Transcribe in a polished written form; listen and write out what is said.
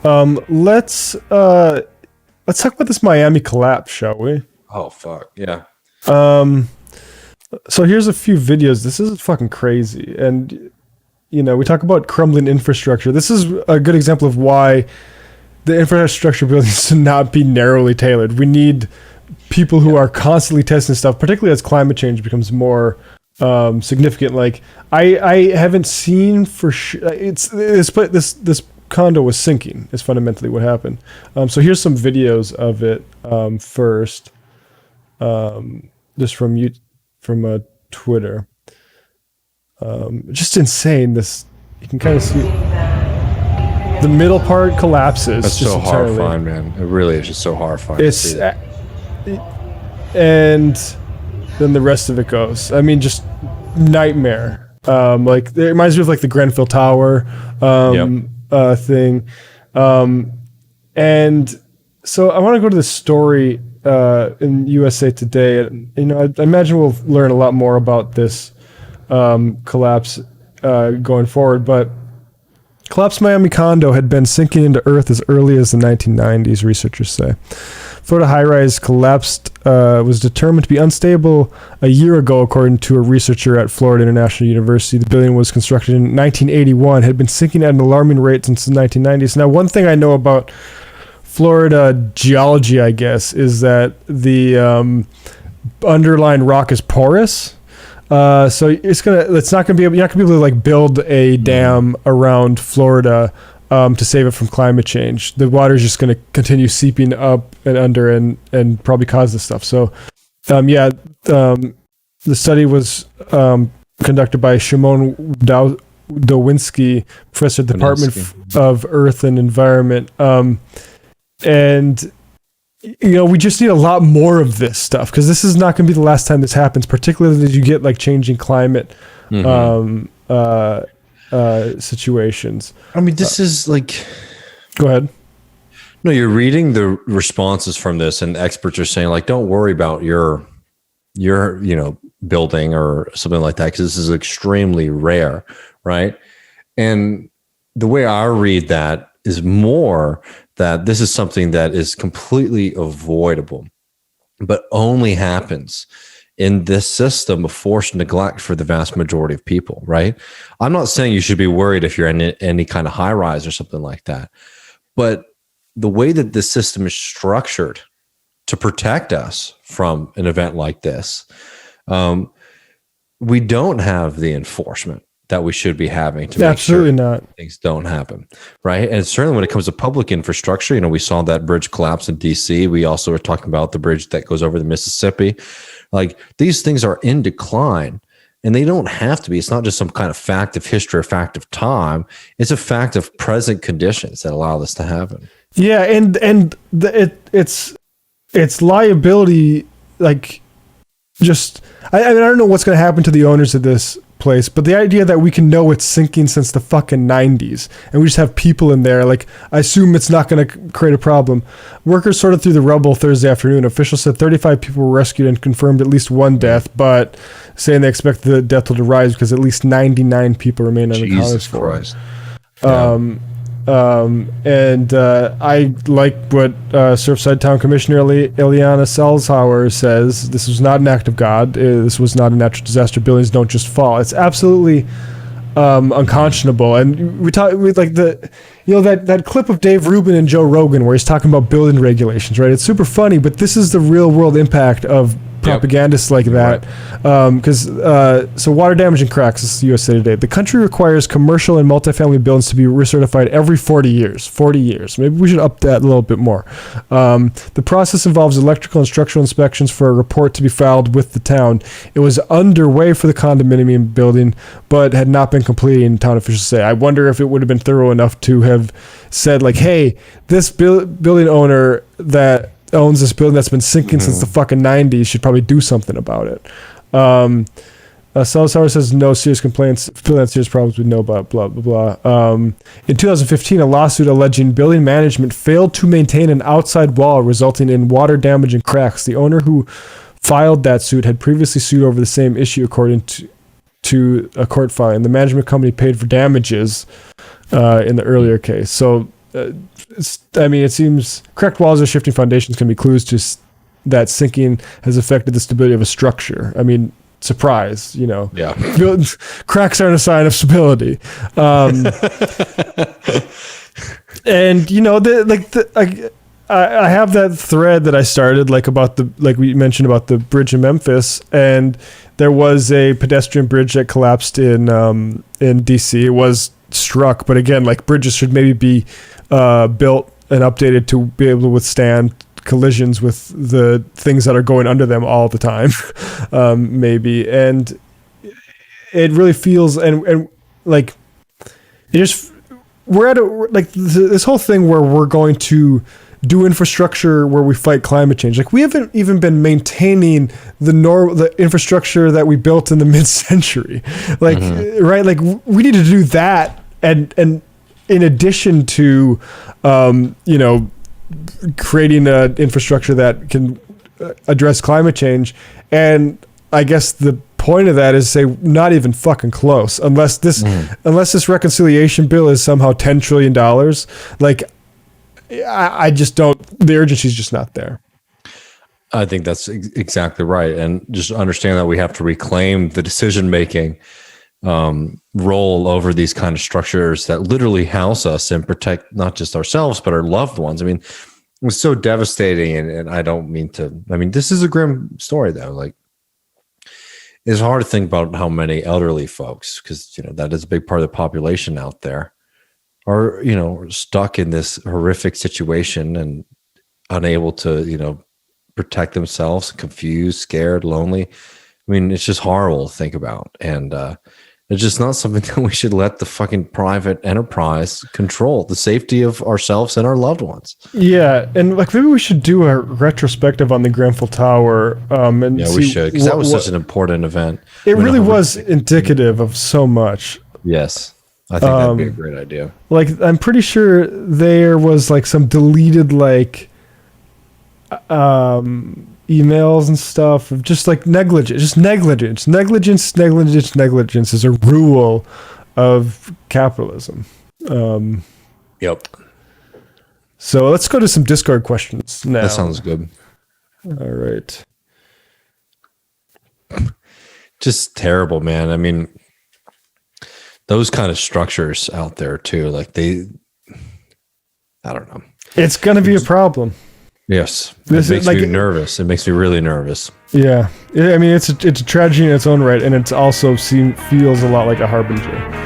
Let's talk about this Miami collapse, shall we? Oh fuck yeah. Um, so here's a few videos. This is fucking crazy, and we talk about crumbling infrastructure. This is a good example of why the infrastructure buildings should not be narrowly tailored. We need people who are constantly testing stuff, particularly as climate change becomes more significant. Like I haven't seen for sure. This condo was sinking. Is fundamentally what happened. So here's some videos of it. First, just from Twitter. Just insane. This you can kind of see. The middle part collapses. That's just so entirely. horrifying, man. It really is just so horrifying. It's and then the rest of it goes. I mean, just nightmare. Like it reminds me of like the Grenfell Tower thing. And so I want to go to the story in USA Today. I imagine we'll learn a lot more about this collapse going forward, but collapsed Miami condo had been sinking into earth as early as the 1990s, researchers say. Florida high-rise collapsed, was determined to be unstable a year ago, according to a researcher at Florida International University. The building was constructed in 1981, had been sinking at an alarming rate since the 1990s. Now, one thing I know about Florida geology, I guess, is that the underlying rock is porous. So you're not gonna be able to like build a dam around Florida to save it from climate change. The water is just gonna continue seeping up and under and probably cause this stuff. So, the study was conducted by Shimon Dowinski, professor at the Department of Earth and Environment, and. We just need a lot more of this stuff because this is not going to be the last time this happens, particularly as you get like changing climate situations. I mean, this is like. Go ahead. No, you're reading the responses from this, and experts are saying like, don't worry about your building or something like that because this is extremely rare, right? And the way I read that is more that this is something that is completely avoidable, but only happens in this system of forced neglect for the vast majority of people, right? I'm not saying you should be worried if you're in any kind of high rise or something like that, but the way that this system is structured to protect us from an event like this, we don't have the enforcement that we should be having to make sure things don't happen, right? And certainly when it comes to public infrastructure, we saw that bridge collapse in DC. We also were talking about the bridge that goes over the Mississippi. Like these things are in decline and they don't have to be. It's not just some kind of fact of history or fact of time. It's a fact of present conditions that allow this to happen. Yeah, it's liability. Like, just I don't know what's going to happen to the owners of this place, but the idea that we can know it's sinking since the fucking 90s and we just have people in there, like, I assume it's not going to create a problem. Workers sorted through the rubble Thursday afternoon. Officials said 35 people were rescued and confirmed at least one death, but saying they expect the death toll to rise because at least 99 people remain unaccounted for. Jesus Christ. I like what Surfside Town Commissioner Ileana Salzhauer says. This was not an act of God. This was not a natural disaster. Buildings don't just fall. It's absolutely unconscionable. And we like that clip of Dave Rubin and Joe Rogan where he's talking about building regulations, right? It's super funny, but this is the real world impact of propagandists like that. So water damage and cracks, this is USA Today. The country requires commercial and multifamily buildings to be recertified every 40 years. Maybe we should up that a little bit more. The process involves electrical and structural inspections for a report to be filed with the town. It was underway for the condominium building, but had not been completed, and town officials say. I wonder if it would have been thorough enough to have said, like, hey, this building owner that owns this building that's been sinking since the fucking 90s should probably do something about it. Salazar says no serious complaints. Building had serious problems with no blah, blah, blah, blah. In 2015, a lawsuit alleging building management failed to maintain an outside wall, resulting in water damage and cracks. The owner who filed that suit had previously sued over the same issue, according to a court filing. The management company paid for damages in the earlier case. So I mean, it seems cracked walls or shifting foundations can be clues to that sinking has affected the stability of a structure. I mean, surprise, you know. Yeah. Cracks aren't a sign of stability. And you know, I have that thread that I started, like we mentioned about the bridge in Memphis, and there was a pedestrian bridge that collapsed in DC. It was struck, but again, like bridges should maybe be built and updated to be able to withstand collisions with the things that are going under them all the time, maybe. And it really feels and like it just we're at this whole thing where we're going to do infrastructure where we fight climate change. Like we haven't even been maintaining the infrastructure that we built in the mid-century. Like right, like we need to do that, and in addition to you know, creating an infrastructure that can address climate change. And I guess the point of that is say not even fucking close, unless this reconciliation bill is somehow $10 trillion. Like I just don't, the urgency is just not there. I think that's exactly right. And just understand that we have to reclaim the decision-making role over these kind of structures that literally house us and protect not just ourselves, but our loved ones. I mean, it was so devastating. And I don't mean to, I mean, this is a grim story though. Like it's hard to think about how many elderly folks, because, you know, that is a big part of the population out there, are, you know, stuck in this horrific situation and unable to, you know, protect themselves, confused, scared, lonely. I mean, it's just horrible to think about. And it's just not something that we should let the fucking private enterprise control the safety of ourselves and our loved ones. Yeah. And like maybe we should do a retrospective on the Grenfell Tower. And yeah, we should, because that was such an important event. It really was indicative of so much. Yes. I think that'd be a great idea. Like, I'm pretty sure there was like some deleted like emails and stuff of just like negligence is a rule of capitalism. Yep. So let's go to some Discord questions now. That sounds good. All right. Just terrible, man. I mean, those kind of structures out there too, like I don't know. It's going to be a problem. Yes. It makes me nervous. It makes me really nervous. Yeah. I mean, it's a tragedy in its own right, and it's also feels a lot like a harbinger.